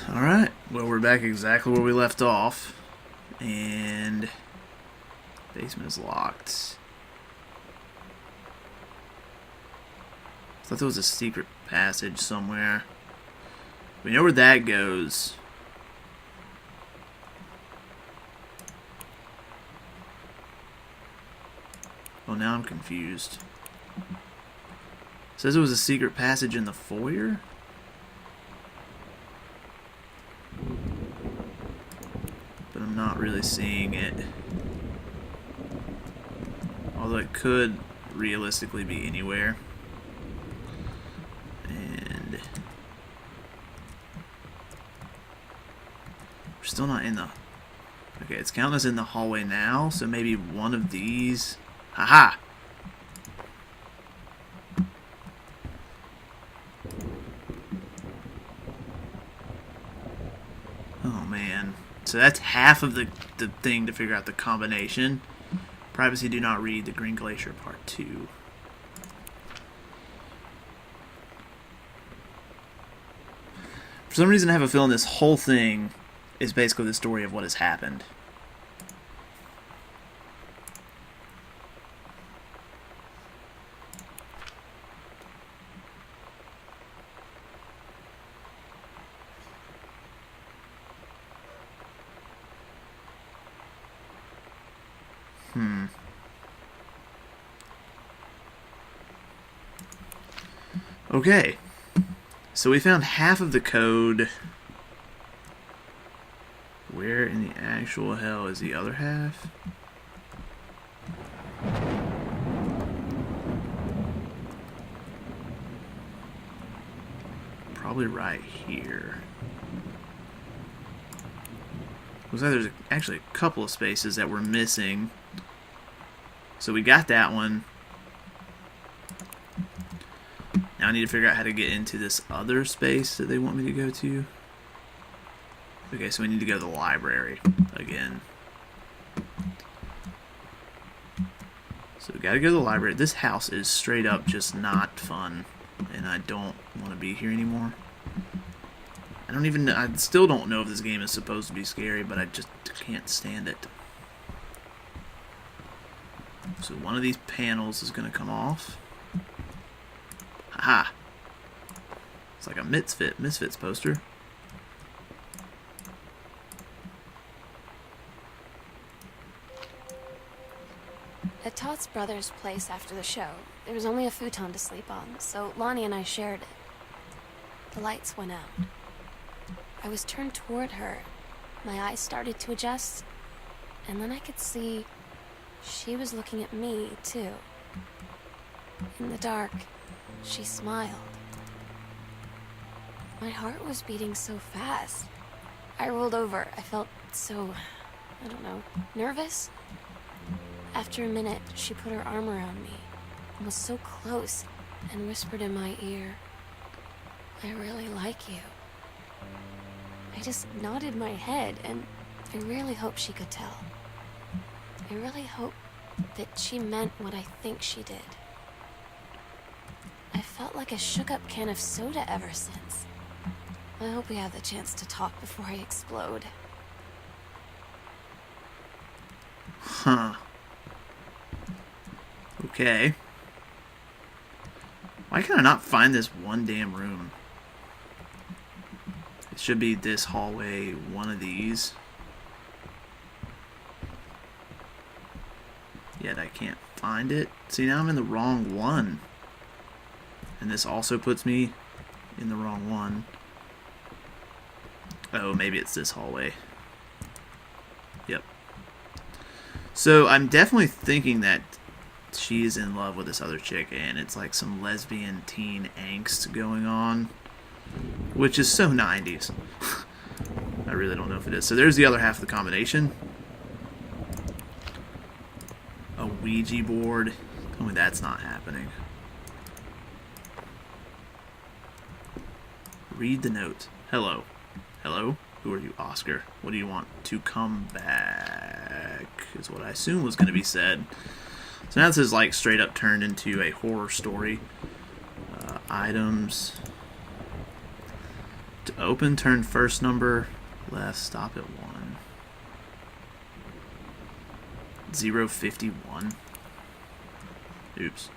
Alright, well we're back exactly where we left off. And basement is locked. I thought there was a secret passage somewhere. We know where that goes. Oh, now I'm confused. It says it was a secret passage in the foyer? But I'm not really seeing it. Although it could realistically be anywhere. And we're still not in the... Okay, it's counting us in the hallway now, so maybe one of these... Haha! Oh man. So that's half of the thing to figure out the combination. Privacy do not read the Green Glacier Part 2. For some reason I have a feeling this whole thing is basically the story of what has happened. Okay, so we found half of the code. Where in the actual hell is the other half? Probably right here. Looks like there's actually a couple of spaces that we're missing. So we got that one. Now I need to figure out how to get into this other space that they want me to go to. Okay, so we need to go to the library again. So we gotta go to the library. This house is straight up just not fun, and I don't want to be here anymore. I still don't know if this game is supposed to be scary, but I just can't stand it. So one of these panels is gonna come off. Aha! It's like a Misfits poster. At Todd's brother's place after the show, there was only a futon to sleep on, so Lonnie and I shared it. The lights went out. I was turned toward her. My eyes started to adjust, and then I could see she was looking at me, too. In the dark, she smiled. My heart was beating so fast. I rolled over. I felt so, I don't know, nervous? After a minute, she put her arm around me and was so close and whispered in my ear, "I really like you." I just nodded my head, and I really hope she could tell. I really hope that she meant what I think she did. I felt like a shook-up can of soda ever since. I hope we have the chance to talk before I explode. Huh. Okay. Why can I not find this one damn room? It should be this hallway, one of these. Yet I can't find it. See, now I'm in the wrong one. And this also puts me in the wrong one. Oh, maybe it's this hallway. Yep. So I'm definitely thinking that she's in love with this other chick, and it's like some lesbian teen angst going on, which is so 90s. I really don't know if it is. So there's the other half of the combination. A Ouija board. Tell me that's not happening. Read the note. Hello. Hello? Who are you, Oscar? What do you want? To come back, is what I assume was going to be said. So now this is like straight up turned into a horror story. Items. Open, turn first number left, stop at 1. 051. Oops.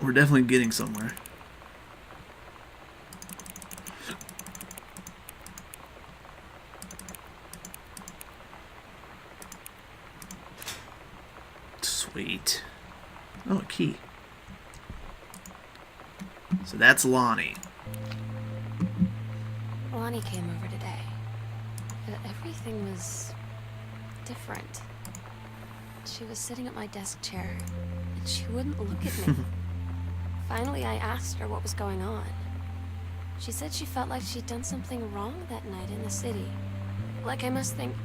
We're definitely getting somewhere. Sweet. Oh, a key. So that's Lonnie. Lonnie came over today, but everything was different. She was sitting at my desk chair, and she wouldn't look at me. Finally, I asked her what was going on. She said she felt like she'd done something wrong that night in the city. Like I must think...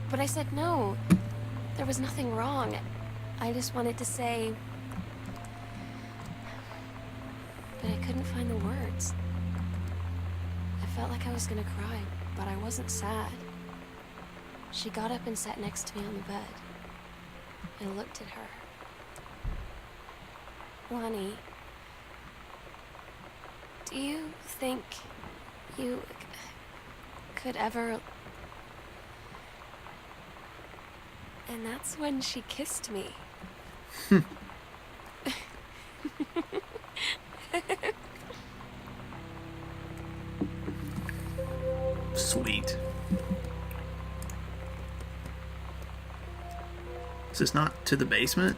But I said no, there was nothing wrong. I just wanted to say... But I couldn't find the words. I felt like I was gonna cry, but I wasn't sad. She got up and sat next to me on the bed. I looked at her. Lonnie, do you think you could ever... And that's when she kissed me. Sweet. Is this not to the basement?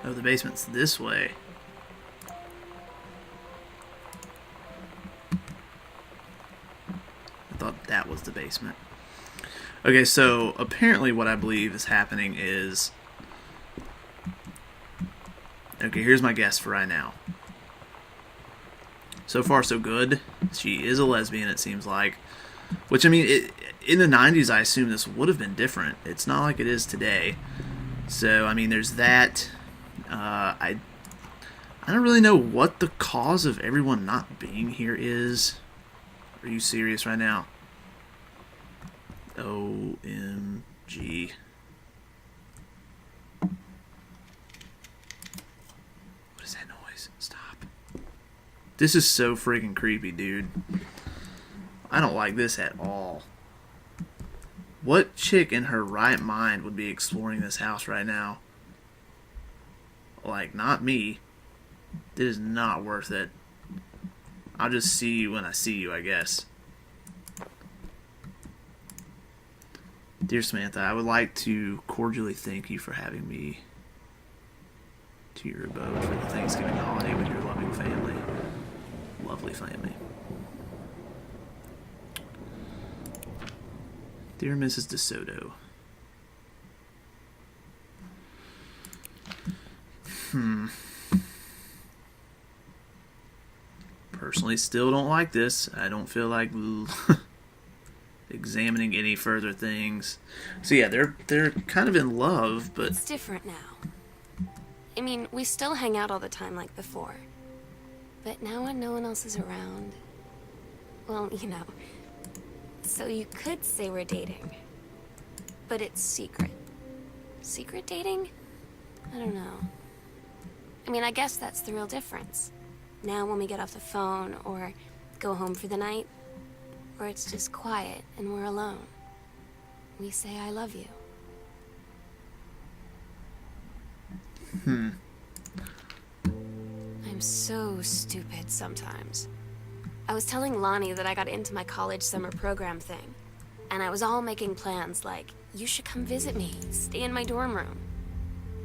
Oh, the basement's this way. I thought that was the basement. Okay, so apparently what I believe is happening is... Okay, here's my guess for right now. So far, so good. She is a lesbian, it seems like. Which, I mean, in the 90s, I assume this would have been different. It's not like it is today. So, I mean, there's that. I don't really know what the cause of everyone not being here is. Are you serious right now? OMG. What is that noise? Stop. This is so freaking creepy, dude. I don't like this at all. What chick in her right mind would be exploring this house right now? Like, not me. It is not worth it. I'll just see you when I see you, I guess. Dear Samantha, I would like to cordially thank you for having me to your abode for the Thanksgiving holiday with your loving family. Lovely family. Dear Mrs. DeSoto. Personally, still don't like this. I don't feel like examining any further things. So yeah, they're kind of in love, but it's different now. I mean, we still hang out all the time like before. But now when no one else is around, well, you know, so you could say we're dating. But it's secret. Secret dating? I don't know. I mean, I guess that's the real difference. Now when we get off the phone or go home for the night, or it's just quiet and we're alone, we say I love you. I'm so stupid sometimes. I was telling Lonnie that I got into my college summer program thing, and I was all making plans like, you should come visit me, stay in my dorm room.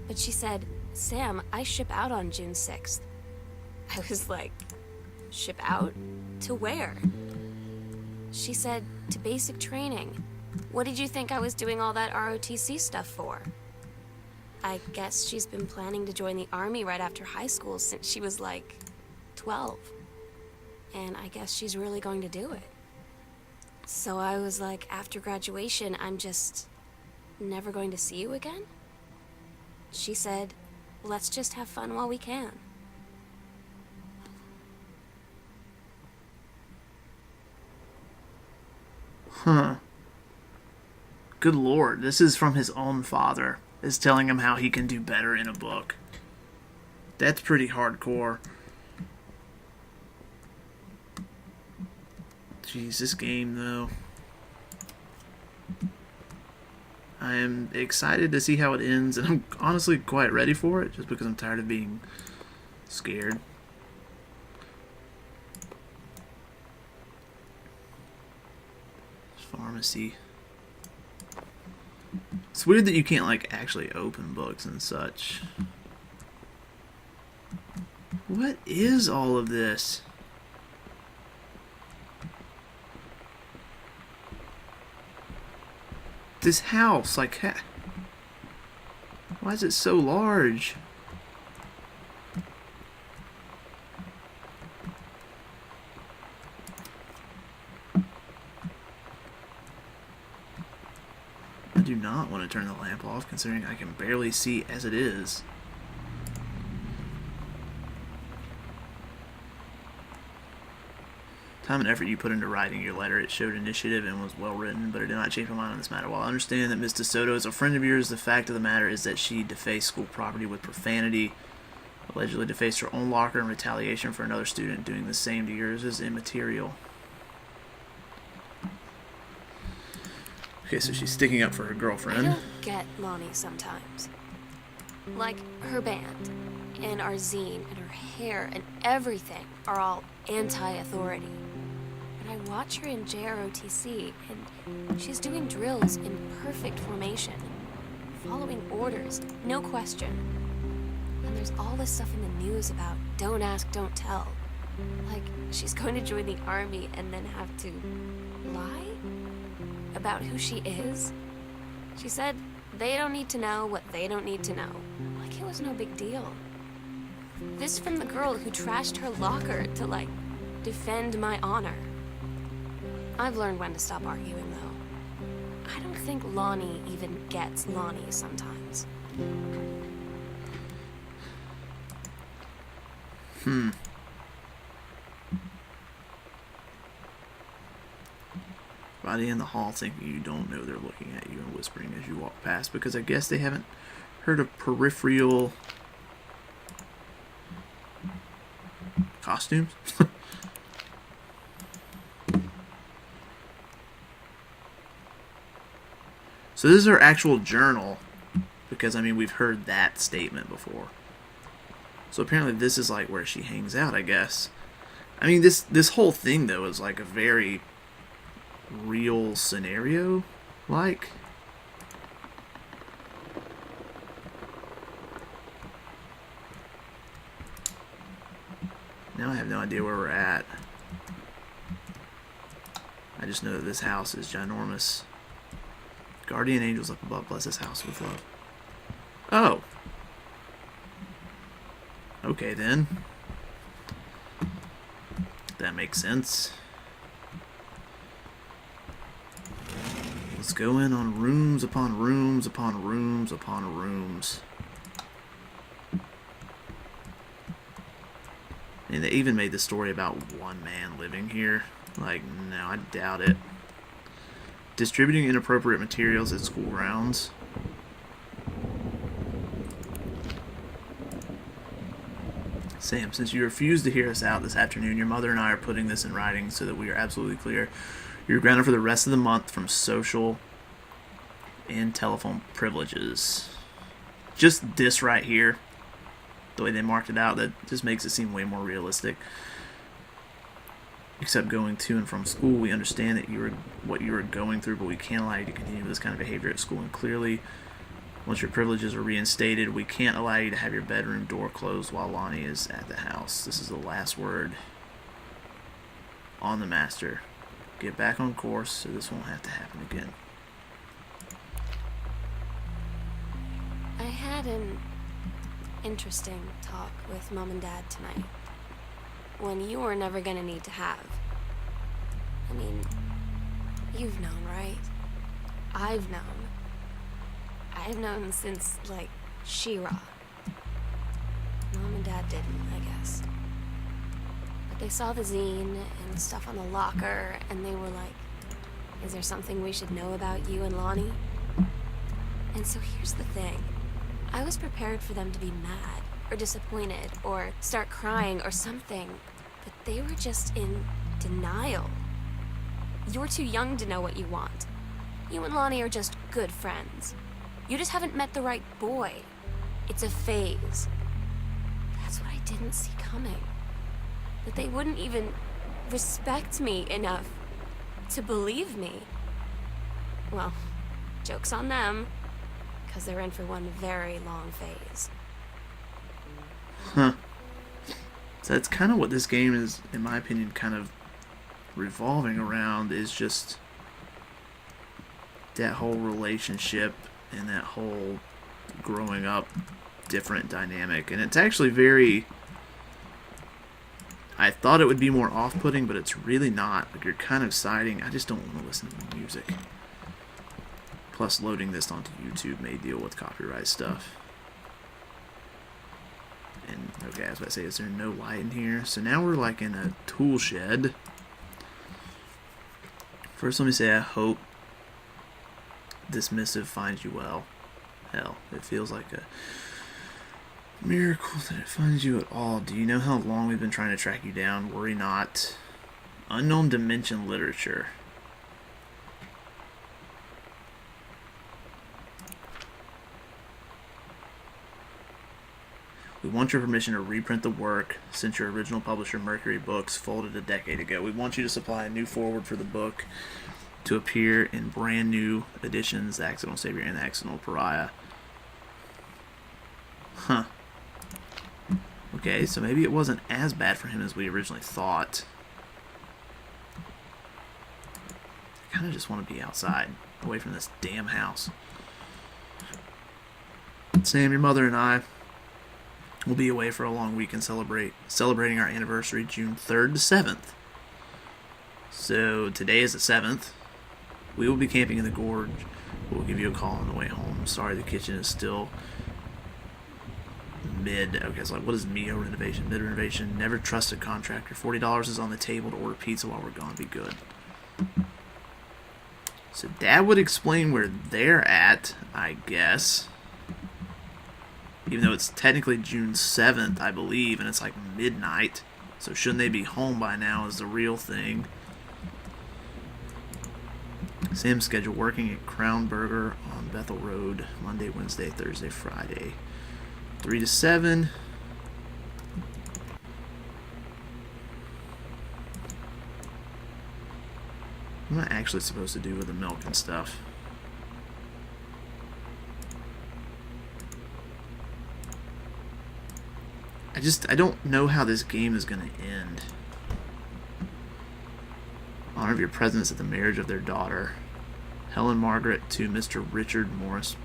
But she said, Sam, I ship out on June 6th. I was like, ship out? To where? She said, to basic training. What did you think I was doing all that ROTC stuff for? I guess she's been planning to join the army right after high school since she was like 12. And I guess she's really going to do it. So I was like, after graduation, I'm just never going to see you again? She said, let's just have fun while we can. Huh. Good lord, this is from his own father. is telling him how he can do better in a book. That's pretty hardcore. Jeez, this game, though. I am excited to see how it ends, and I'm honestly quite ready for it, just because I'm tired of being scared. Pharmacy. It's weird that you can't, like, actually open books and such. What is all of this? This house, like, why is it so large? I do not want to turn the lamp off, considering I can barely see as it is. Time and effort you put into writing your letter. It showed initiative and was well written, but it did not change my mind on this matter. While I understand that Miss DeSoto is a friend of yours, the fact of the matter is that she defaced school property with profanity, allegedly defaced her own locker in retaliation for another student doing the same to yours is immaterial. Okay, so she's sticking up for her girlfriend. I don't get Lonnie sometimes. Like, her band, and our zine, and her hair, and everything are all anti-authority. But I watch her in JROTC, and she's doing drills in perfect formation, following orders, no question. And there's all this stuff in the news about don't ask, don't tell. Like, she's going to join the army and then have to lie about who she is. She said they don't need to know what they don't need to know. Like it was no big deal. This from the girl who trashed her locker to, like, defend my honor. I've learned when to stop arguing, though. I don't think Lonnie even gets Lonnie sometimes. Body in the hall thinking you don't know they're looking at you and whispering as you walk past, because I guess they haven't heard of peripheral costumes. So this is her actual journal, because I mean we've heard that statement before. So apparently this is like where she hangs out, I guess. I mean this whole thing though is like a very real scenario, like. Now I have no idea where we're at. I just know that this house is ginormous. Guardian angels up above, bless this house with love. Oh. Okay then. That makes sense. Let's go in on rooms upon rooms upon rooms upon rooms. And they even made the story about one man living here. Like, no, I doubt it. Distributing inappropriate materials at school grounds. Sam, since you refused to hear us out this afternoon, your mother and I are putting this in writing so that we are absolutely clear. You're grounded for the rest of the month from social and telephone privileges. Just this right here, the way they marked it out, that just makes it seem way more realistic. Except going to and from school, we understand that what you were going through, but we can't allow you to continue with this kind of behavior at school. And clearly, once your privileges are reinstated, we can't allow you to have your bedroom door closed while Lonnie is at the house. This is the last word on the master. Get back on course so this won't have to happen again. I had an interesting talk with Mom and Dad tonight. One you were never gonna need to have. I mean, you've known, right? I've known. I've known since, like, She-Ra. Mom and Dad didn't, I guess. But they saw the zine and stuff on the locker, and they were like, is there something we should know about you and Lonnie? And so here's the thing. I was prepared for them to be mad, or disappointed, or start crying, or something. But they were just in denial. You're too young to know what you want. You and Lonnie are just good friends. You just haven't met the right boy. It's a phase. That's what I didn't see coming. That they wouldn't even respect me enough to believe me. Well, joke's on them, because they're in for one very long phase. Huh. So that's kind of what this game is, in my opinion, kind of revolving around, is just that whole relationship and that whole growing up different dynamic. And it's actually very... I thought it would be more off-putting, but it's really not. Like, you're kind of siding. I just don't want to listen to the music. Plus, loading this onto YouTube may deal with copyright stuff. And, okay, I was about to say, is there no light in here? So now we're, like, in a tool shed. First, let me say I hope this missive finds you well. Hell, it feels like a miracle that it finds you at all. Do you know how long we've been trying to track you down? Worry not. Unknown dimension literature. We want your permission to reprint the work since your original publisher, Mercury Books, folded a decade ago. We want you to supply a new foreword for the book to appear in brand new editions, The Accidental Savior and The Accidental Pariah. Huh. Okay, so maybe it wasn't as bad for him as we originally thought. I kind of just want to be outside, away from this damn house. Sam, your mother and I will be away for a long weekend celebrating our anniversary June 3rd to 7th. So today is the 7th. We will be camping in the gorge. We'll give you a call on the way home. Sorry, the kitchen is still mid. Okay, so like, what is MEO renovation? Mid renovation. Never trust a contractor. $40 is on the table to order pizza while we're gone. Be good. So that would explain where they're at, I guess. Even though it's technically June 7th, I believe, and it's like midnight. So shouldn't they be home by now is the real thing. Sam's schedule: working at Crown Burger on Bethel Road, Monday, Wednesday, Thursday, Friday. 3 to 7. What am I actually supposed to do with the milk and stuff? I don't know how this game is going to end. Honor of your presence at the marriage of their daughter, Helen Margaret, to Mr. Richard Morris.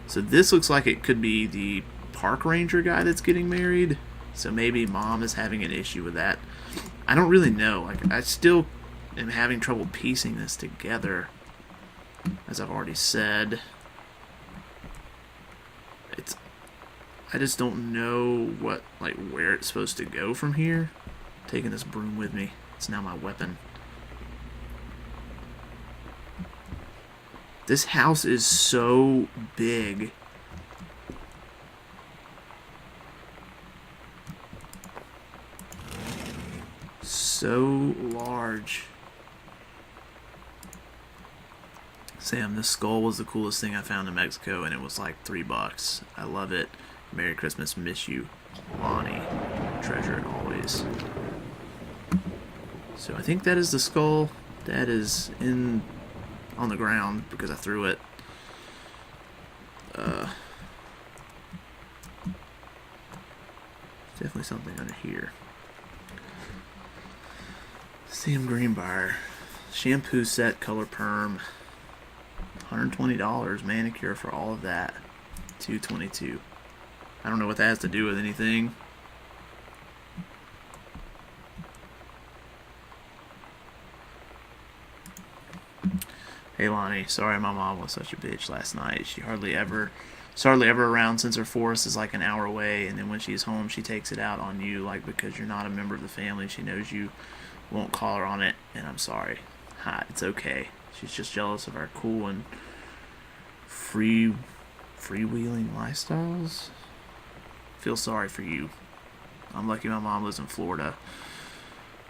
So this looks like it could be the park ranger guy that's getting married. So maybe mom is having an issue with that. I don't really know. Like, I still am having trouble piecing this together, as I've already said. I just don't know where it's supposed to go from here. I'm taking this broom with me. It's now my weapon. This house is so big. So large. Sam, this skull was the coolest thing I found in Mexico, and it was like $3. I love it. Merry Christmas, miss you, Lonnie. Treasure it always. So I think that is the skull. That is on the ground because I threw it. Definitely something under here. Sam Greenbrier. Shampoo set, color perm. $120 manicure for all of that. $222. I don't know what that has to do with anything. Hey Lonnie, sorry my mom was such a bitch last night. She's hardly ever around since her forest is like an hour away, and then when she's home she takes it out on you, like because you're not a member of the family. She knows you won't call her on it, and I'm sorry. Hi, it's okay. She's just jealous of our cool and freewheeling lifestyles. Feel sorry for you. I'm lucky my mom lives in Florida.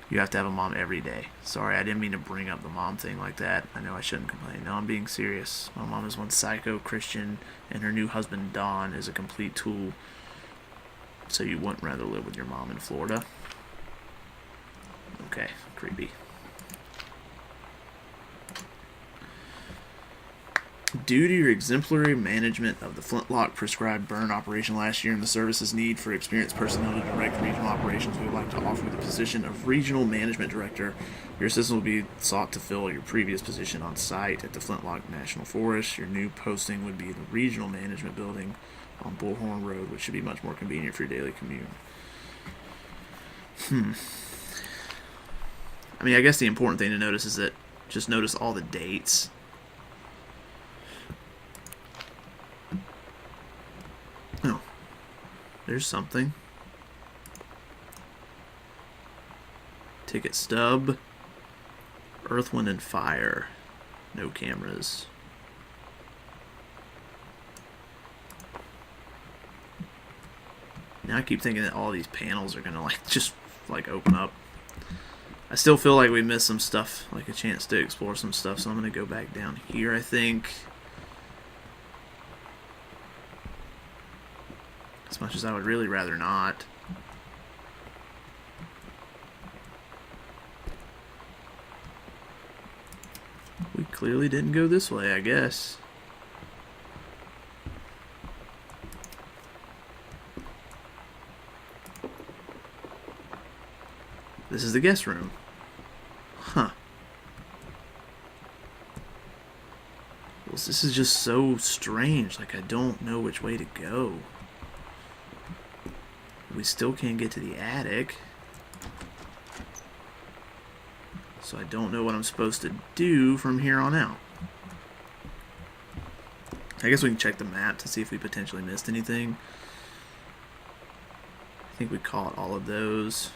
You have to have a mom every day. Sorry, I didn't mean to bring up the mom thing like that. I know I shouldn't complain. No, I'm being serious. My mom is one psycho Christian, and her new husband, Don, is a complete tool. So you wouldn't rather live with your mom in Florida? Okay, creepy. Due to your exemplary management of the Flintlock prescribed burn operation last year and the service's need for experienced personnel to direct regional operations, we would like to offer you the position of Regional Management Director. Your assistance will be sought to fill your previous position on site at the Flintlock National Forest. Your new posting would be the Regional Management Building on Bullhorn Road, which should be much more convenient for your daily commute. I mean, I guess the important thing to notice is that just notice all the dates. Oh, there's something. Ticket stub. Earth, Wind, and Fire. No cameras. Now I keep thinking that all these panels are gonna just open up. I still feel like we missed some stuff, like a chance to explore some stuff, so I'm gonna go back down here, I think. As much as I would really rather not. We clearly didn't go this way, I guess. This is the guest room. Huh. Well, this is just so strange. Like, I don't know which way to go. We still can't get to the attic. So I don't know what I'm supposed to do from here on out. I guess we can check the map to see if we potentially missed anything. I think we caught all of those.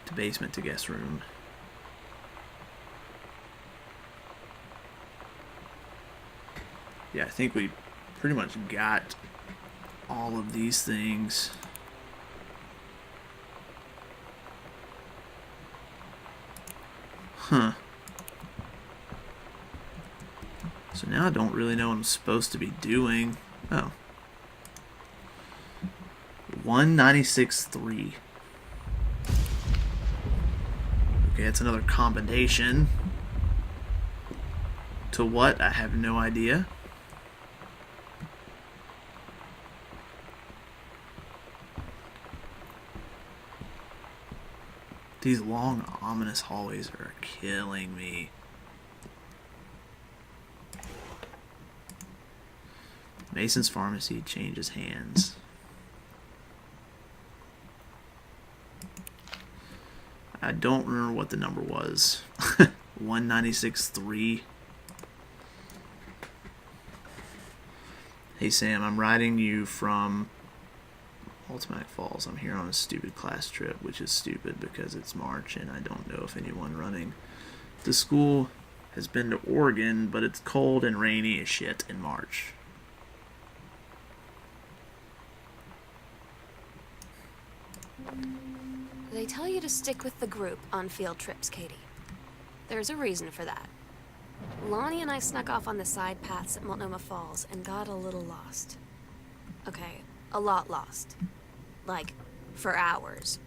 To basement to guest room. Yeah, I think we pretty much got all of these things. Huh. So now I don't really know what I'm supposed to be doing. Oh. 196.3. Okay, it's another combination. To what? I have no idea. These long, ominous hallways are killing me. Mason's Pharmacy changes hands. I don't remember what the number was. 196.3. Hey Sam, I'm riding you from Ultimate Falls. I'm here on a stupid class trip, which is stupid because it's March and I don't know if anyone running the school has been to Oregon, but it's cold and rainy as shit in March. They tell you to stick with the group on field trips, Katie. There's a reason for that. Lonnie and I snuck off on the side paths at Multnomah Falls and got a little lost. Okay, a lot lost. Like, for hours.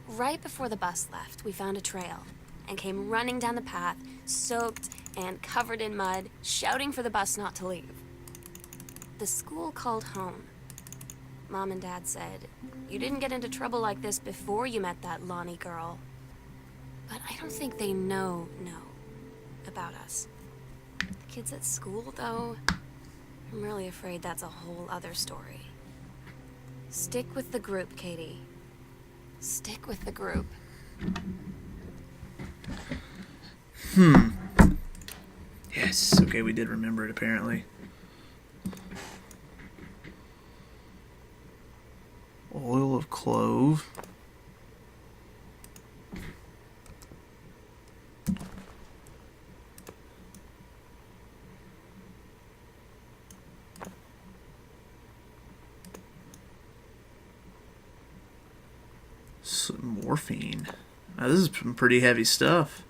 Right before the bus left, we found a trail and came running down the path, soaked and covered in mud, shouting for the bus not to leave. The school called home. Mom and Dad said, "You didn't get into trouble like this before you met that Lonnie girl." But I don't think they know about us. The kids at school, though, I'm really afraid that's a whole other story. Stick with the group, Katie. Stick with the group. Yes, okay, we did remember it apparently. Oil of clove. pills, morphine. This is some pretty heavy stuff.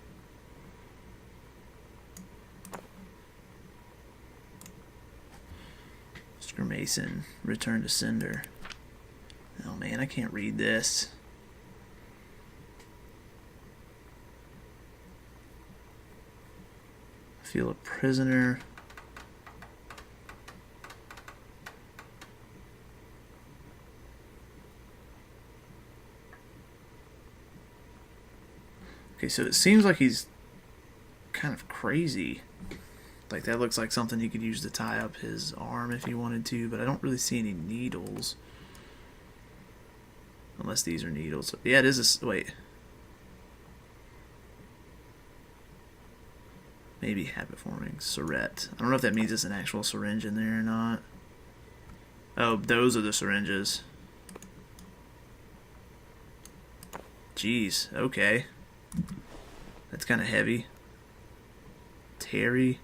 Mr. Mason, return to sender. Oh man, I can't read this. I feel a prisoner. Okay, so it seems like he's kind of crazy. Like, that looks like something he could use to tie up his arm if he wanted to, but I don't really see any needles. Unless these are needles. Yeah, it is a... Wait. Maybe habit-forming. Surette. I don't know if that means it's an actual syringe in there or not. Oh, those are the syringes. Jeez, okay. That's kind of heavy. Terry.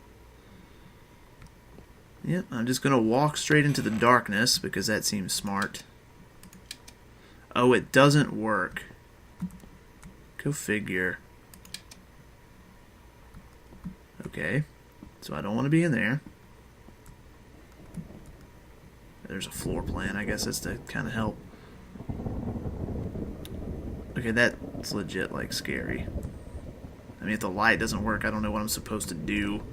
Yep, I'm just going to walk straight into the darkness because that seems smart. Oh, it doesn't work. Go figure. Okay, so I don't want to be in there. There's a floor plan. I guess that's to kind of help. Okay, that's legit, like, scary. I mean, if the light doesn't work, I don't know what I'm supposed to do.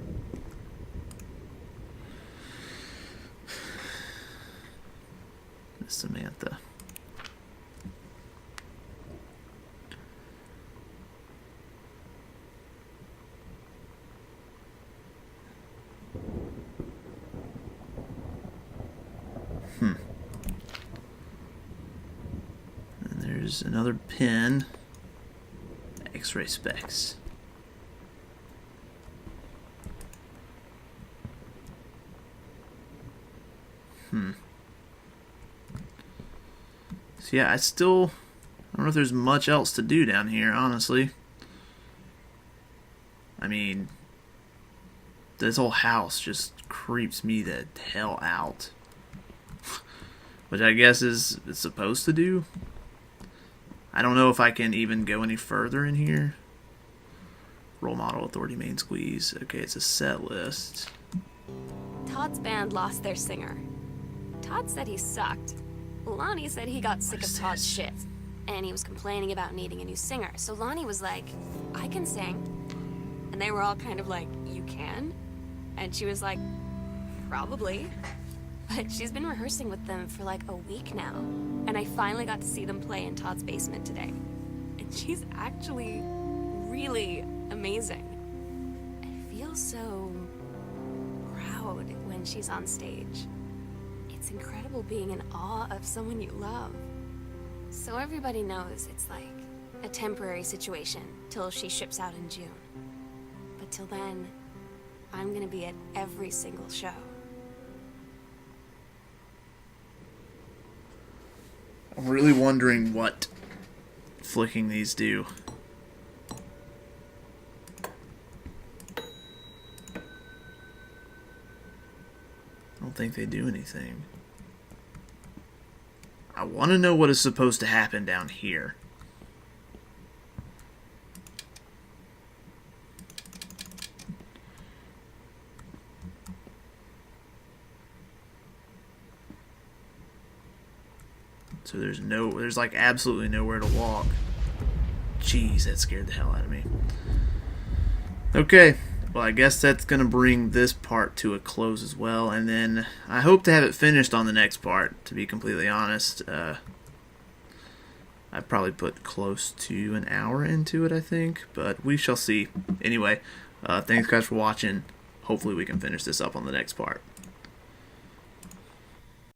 Miss Samantha. And there's another pin. X-ray specs. So yeah, I don't know if there's much else to do down here, honestly. I mean, this whole house just creeps me the hell out. Which I guess is it's supposed to do. I don't know if I can even go any further in here. Role model, authority, main squeeze. Okay, it's a set list. Todd's band lost their singer. Todd said he sucked. Lonnie said he got sick of Todd's shit, and he was complaining about needing a new singer. So Lonnie was like, I can sing. And they were all kind of like, you can? And she was like, probably. But she's been rehearsing with them for like a week now. And I finally got to see them play in Todd's basement today. And she's actually really amazing. I feel so proud when she's on stage. It's incredible being in awe of someone you love. So everybody knows it's like a temporary situation till she ships out in June. But till then, I'm gonna be at every single show. I'm really wondering what flicking these do. I don't think they do anything. I want to know what is supposed to happen down here. So there's like absolutely nowhere to walk. Jeez, that scared the hell out of me. Okay, well I guess that's going to bring this part to a close as well, and then I hope to have it finished on the next part, to be completely honest. I probably put close to an hour into it, I think, but we shall see. Anyway, thanks guys for watching. Hopefully we can finish this up on the next part.